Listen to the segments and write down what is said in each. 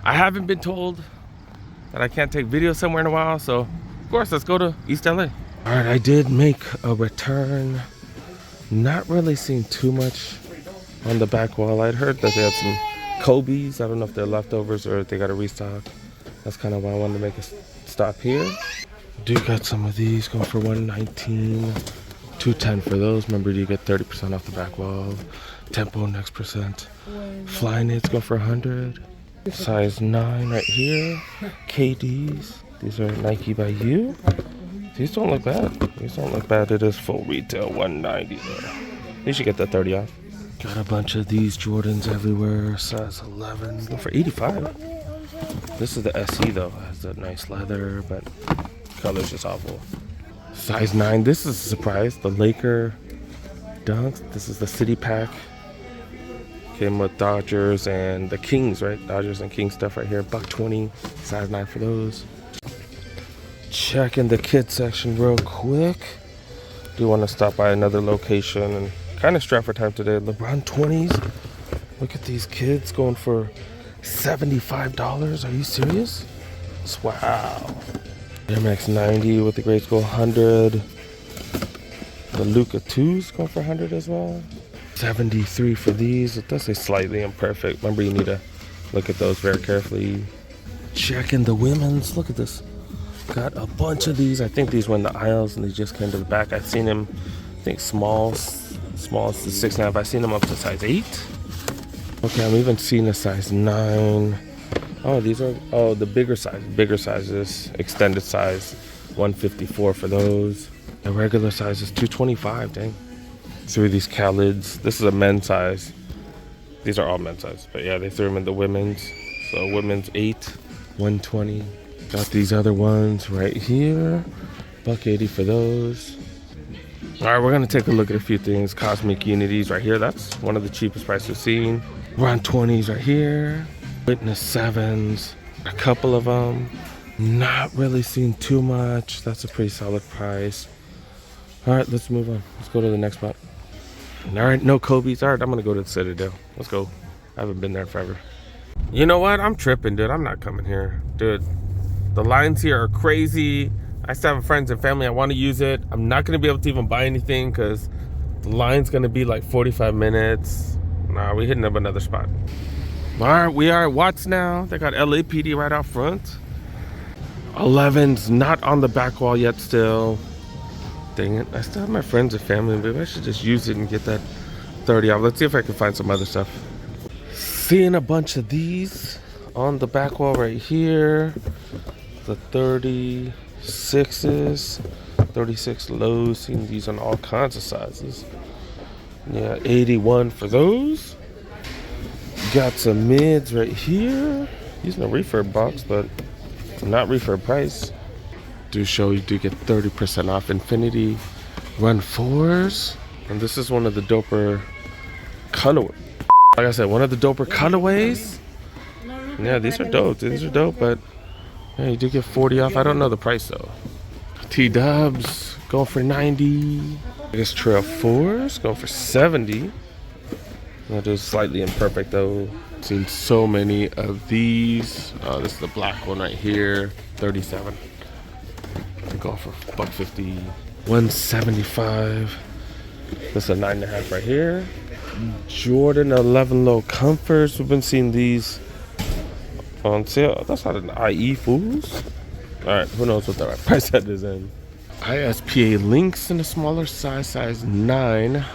I haven't been told that I can't take videos somewhere in a while, so of course, let's go to East LA. All right, I did make a return. Not really seeing too much on the back wall. I'd heard that they had some Kobe's. I don't know if they're leftovers or if they got a restock. That's kind of why I wanted to make a stop here. Do got some of these going for $119, $210 for those. Remember, you get 30% off the back wall. Tempo next percent. Fly knits go for $100. Size 9 right here. KDs. These are Nike by You. These don't look bad. These don't look bad. It is full retail, $190 there. You should get the 30 off. Got a bunch of these Jordans everywhere. Size 11. Go for $85. This is the SE though. It has that nice leather, but color's just awful. Size 9. This is a surprise. The Laker Dunks. This is the City Pack. Came with Dodgers and the Kings, right? Dodgers and Kings stuff right here. $120. Size 9 for those. Checking the kids section real quick. Do want to stop by another location and kind of strapped for time today. LeBron 20s. Look at these kids going for $75. Are you serious? Wow. Air Max 90 with the grade school 100. The Luka 2s going for 100 as well. 73 for these. It does say slightly imperfect. Remember, you need to look at those very carefully. Checking the women's. Look at this. Got a bunch of these. I think these were in the aisles and they just came to the back. I've seen them, I think small to 6.5. I've seen them up to size 8. Okay, I'm even seeing a size 9. Oh, these are, the bigger sizes, extended size, $154 for those. The regular size is $225, dang. Threw these Khaled's. This is a men's size. These are all men's size, but yeah, they threw them in the women's. So women's 8, $120. Got these other ones right here. $180 for those. All right, we're gonna take a look at a few things. Cosmic Unities right here. That's one of the cheapest prices we've seen. Around 20s right here. Witness 7s. A couple of them. Not really seeing too much. That's a pretty solid price. All right, let's move on. Let's go to the next spot. All right, no Kobe's. All right, I'm gonna go to the Citadel. Let's go. I haven't been there forever. You know what? I'm tripping, dude. I'm not coming here, dude. The lines here are crazy. I still have friends and family. I want to use it. I'm not gonna be able to even buy anything because the line's gonna be like 45 minutes. Nah, we're hitting up another spot. All right, we are at Watts now. They got LAPD right out front. 11's not on the back wall yet still. Dang it, I still have my friends and family. Maybe I should just use it and get that 30 off. Let's see if I can find some other stuff. Seeing a bunch of these on the back wall right here. The 36s, 36 lows. Seeing these on all kinds of sizes. Yeah, 81 for those. Got some mids right here. Using a refurb box, but not refurb price. Do show you do get 30% off Infinity Run 4s. And this is one of the doper colorways. Like I said, one of the doper colorways. Yeah, these are dope. These are dope, but yeah, you do get 40 off. I don't know the price though. T-dubs going for 90. I guess Trail 4s going for 70. That is slightly imperfect though. Seen so many of these. This is the black one right here, 37. Go for $150, $175. This is a 9.5 right here. Jordan 11 low comforts. We've been seeing these on sale. That's not an IE, fools. All right, who knows what the right price that is in. ISPA links in a smaller size 9,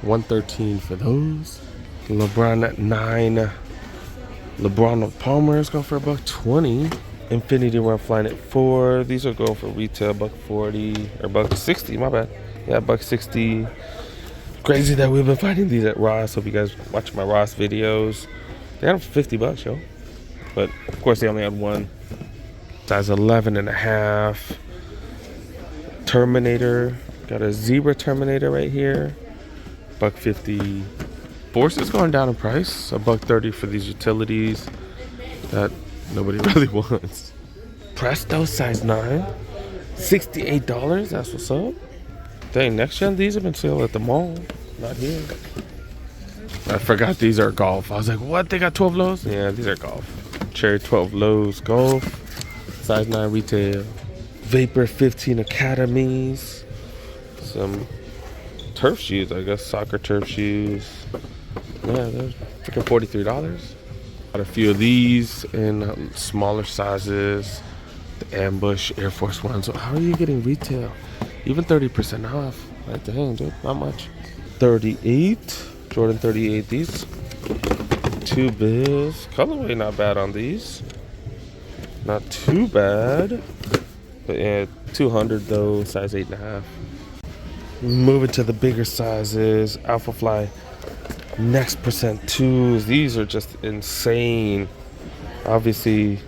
$113 for those. LeBron at 9. LeBron Palmer's go for $120. Infinity Run Flying at 4. These are going for retail $140 or $160. My bad. Yeah, $160. Crazy that we've been finding these at Ross. Hope you guys watch my Ross videos. They had them for $50, yo. But of course they only had one. Size 11.5. Terminator. Got a zebra Terminator right here. $150. Force is going down in price. $130 for these utilities that nobody really wants. Presto size 9. $68. That's what's up. Dang, next gen, these have been sold at the mall. Not here. I forgot these are golf. I was like, what? They got 12 lows? Yeah, these are golf. Cherry 12 Lows Golf, size 9 retail. Vapor 15 Academies. Some turf shoes, I guess, soccer turf shoes. Yeah, they're freaking $43. Got a few of these in smaller sizes. The Ambush Air Force Ones. So how are you getting retail? Even 30% off. Like, dang, dude, not much. 38, Jordan 38. These two biz. Colorway not bad on these. Not too bad. But yeah, 200 though, size 8.5. Moving to the bigger sizes. Alpha Fly Next Percent 2s. These are just insane. Obviously,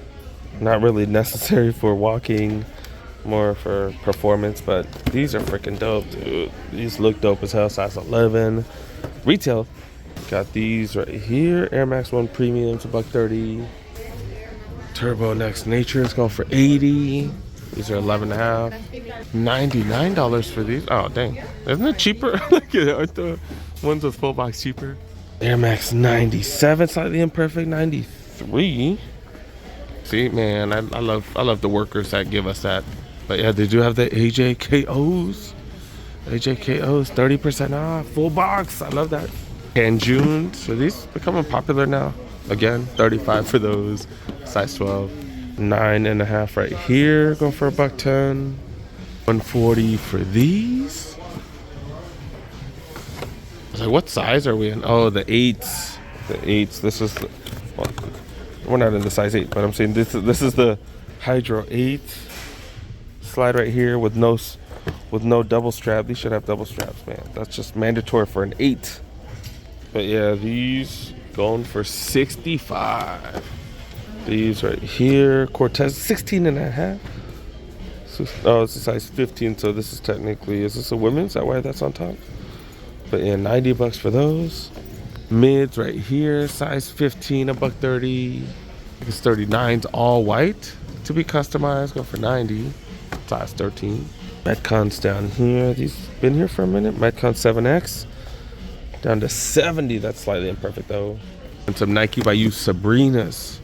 not really necessary for walking, more for performance, but these are freaking dope, dude. These look dope as hell. Size 11. Retail. Got these right here. Air Max 1 Premiums, $130. Turbo Next Nature is going for $80. These are 11.5. $99 for these. Oh dang, isn't it cheaper? Aren't the ones with full box cheaper? Air Max 97, slightly imperfect. 93. See, man, I love the workers that give us that. But yeah, they do have the AJKOs. AJKOs, 30% off, full box. I love that. Canjuns, so these becoming popular now. Again, 35 for those. Size 12. 9.5 right here, going for $110. 140 for these. I was like, what size are we in? Oh, the 8s. The 8s. This is the, well, we're not in the size 8, but I'm saying this is the Hydro 8. Slide right here with no double strap. These should have double straps, man. That's just mandatory for an 8. But yeah, these going for $65. These right here, Cortez 16.5. Oh, it's a size 15, so this is technically, is this a women's? Is that why that's on top? But yeah, $90 for those. Mids right here, size 15, $130. It's 39's all white to be customized, go for $90. Size 13. Metcons down here, these been here for a minute. Metcon 7X down to $70. That's slightly imperfect though. And some Nike by You Sabrinas.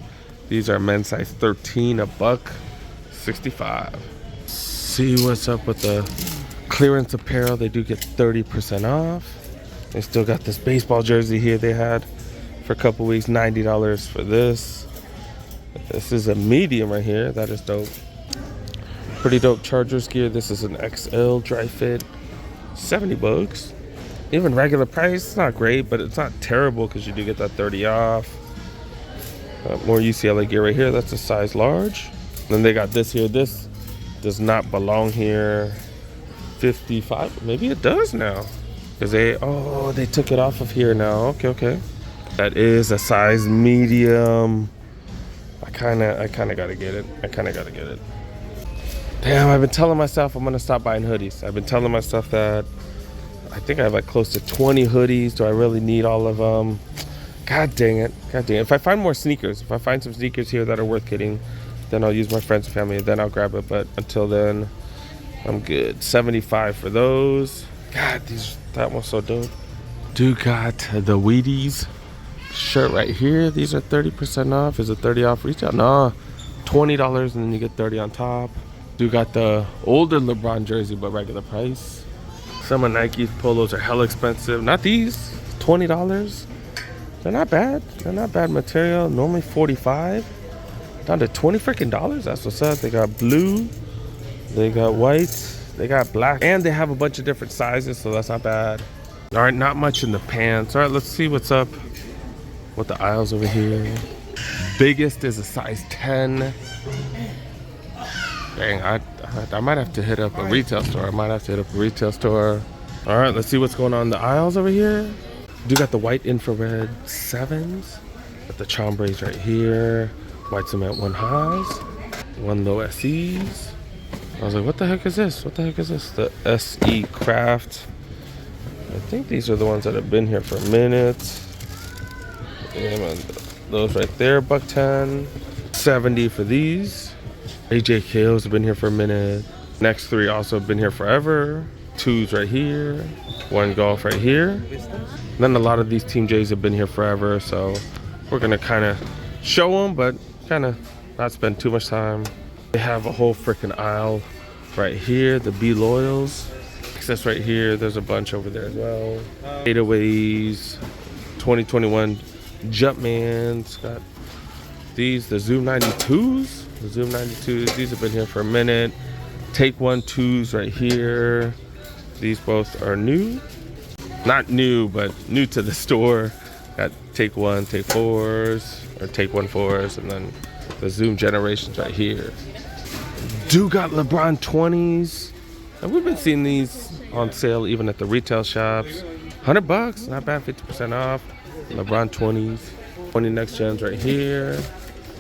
These are men's size 13, $165. See what's up with the clearance apparel. They do get 30% off. They still got this baseball jersey here they had for a couple weeks, $90 for this. This is a medium right here. That is dope. Pretty dope Chargers gear. This is an XL dry fit, $70. Even regular price, it's not great, but it's not terrible because you do get that 30 off. More UCLA gear right here. That's a size large. Then they got this here. This does not belong here. 55. Maybe it does now. Because they took it off of here now. Okay. That is a size medium. I kinda gotta get it. Damn, I've been telling myself I'm gonna stop buying hoodies. I've been telling myself that. I think I have like close to 20 hoodies. Do I really need all of them? God dang it. If I find more sneakers, if I find some sneakers here that are worth getting, then I'll use my friends and family, then I'll grab it. But until then, I'm good. 75 for those. God, that one's so dope. Do got the Wheaties shirt right here. These are 30% off. Is it 30 off retail? No, $20 and then you get 30 on top. Do got the older LeBron jersey, but regular price. Some of Nike's polos are hella expensive. Not these, $20. They're not bad. They're not bad material. Normally $45. Down to $20 freaking dollars. That's what's up. They got blue. They got white. They got black. And they have a bunch of different sizes, so that's not bad. All right, not much in the pants. All right, let's see what's up with the aisles over here. Biggest is a size 10. Dang, I might have to hit up a retail store. All right, let's see what's going on in the aisles over here. Do got the white infrared 7s. Got the chambres right here. White cement 1 highs. 1 low SEs. I was like, what the heck is this? The SE Craft. I think these are the ones that have been here for a minute. And those right there, $110. 70 for these. AJKOs have been here for a minute. Next 3 also have been here forever. 2s right here. 1 golf right here. And then a lot of these Team J's have been here forever, so we're gonna kind of show them, but kind of not spend too much time. They have a whole freaking aisle right here. The Be Loyals. Access right here. There's a bunch over there as well. 808s, 2021 Jumpmans. Got these, the Zoom 92s. The Zoom 92s. These have been here for a minute. Take 1 2s right here. These both are new. Not new, but new to the store. Got Take 1, Take 4s, or Take 1 4s, and then the Zoom Generations right here. Do got LeBron 20s. And we've been seeing these on sale even at the retail shops. $100, not bad, 50% off. LeBron 20s. 20 Next Gens right here.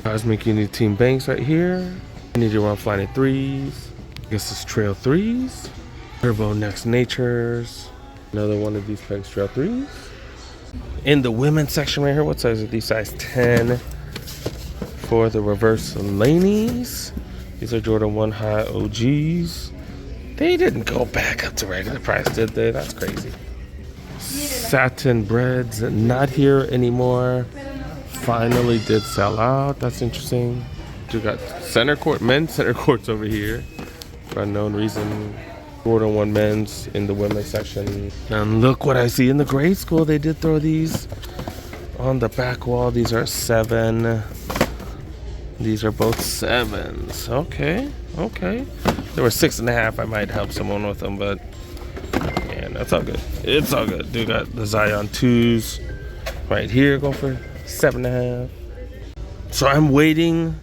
Cosmic Unity Team Banks right here. Need to run Flying 3s. I guess it's Trail 3s. Turbo Next Natures. Another one of these Pegs Trail 3s. In the women's section right here, what size are these? Size 10 for the reverse Laneys. These are Jordan 1 High OGs. They didn't go back up to regular price, did they? That's crazy. Satin Breads, not here anymore. Finally did sell out. That's interesting. You got center court, men's center courts over here. For unknown reason. Jordan 1 men's in the women's section. And look what I see in the grade school. They did throw these on the back wall. These are 7. These are both 7s. Okay, okay. There were 6.5. I might help someone with them, but man, that's all good. It's all good. Dude got the Zion 2s right here. Go for 7.5. So I'm waiting.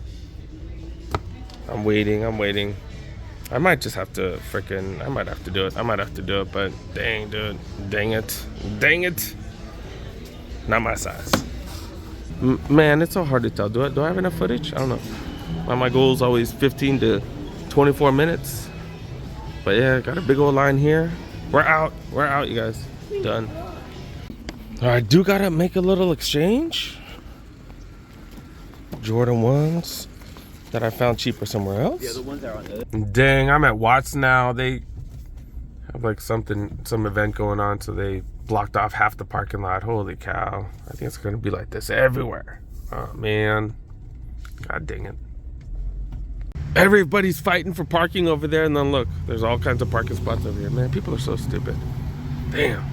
I might just have to I might have to do it. But dang, dude. Dang it. Not my size. Man, it's so hard to tell. Do I have enough footage? I don't know. My goal is always 15 to 24 minutes. But yeah, got a big old line here. We're out, you guys. Done. All right, do gotta make a little exchange. Jordan 1s. That I found cheaper somewhere else. Yeah, the ones that are on the... Dang, I'm at Watts now. They have like some event going on, so they blocked off half the parking lot. Holy cow. I think it's gonna be like this everywhere. Oh man. God dang it. Everybody's fighting for parking over there, and then look, there's all kinds of parking spots over here. Man, people are so stupid. Damn.